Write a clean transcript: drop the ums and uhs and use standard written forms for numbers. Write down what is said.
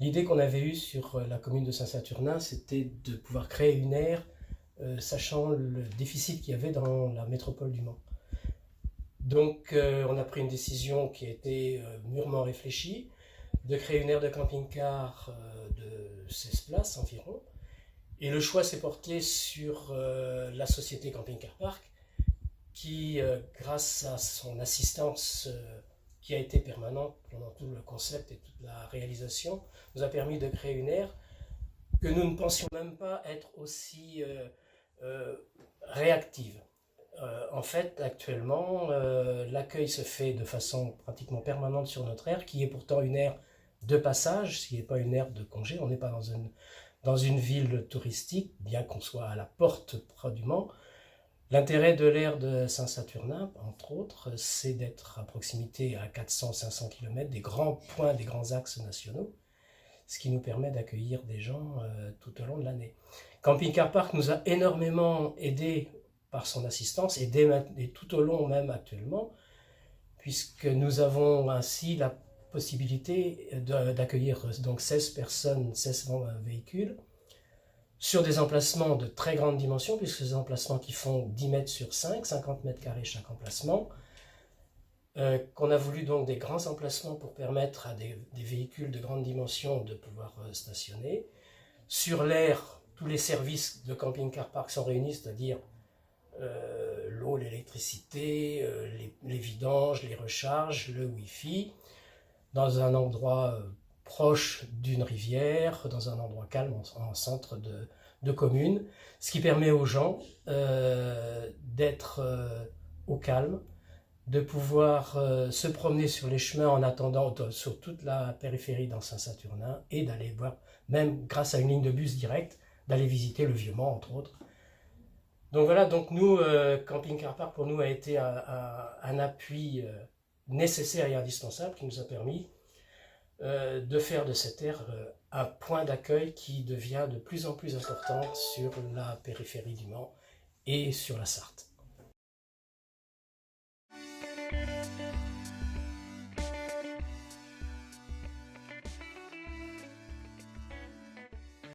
L'idée qu'on avait eue sur la commune de Saint-Saturnin, c'était de pouvoir créer une aire, sachant le déficit qu'il y avait dans la métropole du Mans. Donc on a pris une décision qui a été mûrement réfléchie, de créer une aire de camping-car de 16 places environ. Et le choix s'est porté sur la société Camping Car Park, qui, grâce à son assistance qui a été permanente pendant tout le concept et toute la réalisation, nous a permis de créer une aire que nous ne pensions même pas être aussi réactive. En fait, actuellement, l'accueil se fait de façon pratiquement permanente sur notre aire, qui est pourtant une aire de passage, ce qui n'est pas une aire de congé. On n'est pas dans une ville touristique, bien qu'on soit à la porte du Mans. L'intérêt de l'aire de Saint-Saturnin, entre autres, c'est d'être à proximité à 400-500 km des grands points, des grands axes nationaux, ce qui nous permet d'accueillir des gens tout au long de l'année. Camping Car Park nous a énormément aidés par son assistance et tout au long même actuellement, puisque nous avons ainsi la possibilité d'accueillir donc 16 personnes, 16 véhicules, sur des emplacements de très grande dimension, puisque ces emplacements qui font 10 mètres sur 5, 50 mètres carrés chaque emplacement, qu'on a voulu donc des grands emplacements pour permettre à des véhicules de grande dimension de pouvoir stationner. Sur l'aire, tous les services de Camping Car Park sont réunis, c'est-à-dire l'eau, l'électricité, les vidanges, les recharges, le Wi-Fi, dans un endroit proche d'une rivière, dans un endroit calme, en centre de commune, ce qui permet aux gens d'être au calme, de pouvoir se promener sur les chemins en attendant sur toute la périphérie dans Saint-Saturnin et d'aller voir, même grâce à une ligne de bus directe, d'aller visiter le Vieux-Mans, entre autres. Donc voilà, donc nous, Camping Car Park pour nous a été un appui nécessaire et indispensable qui nous a permis de faire de cette aire un point d'accueil qui devient de plus en plus important sur la périphérie du Mans et sur la Sarthe.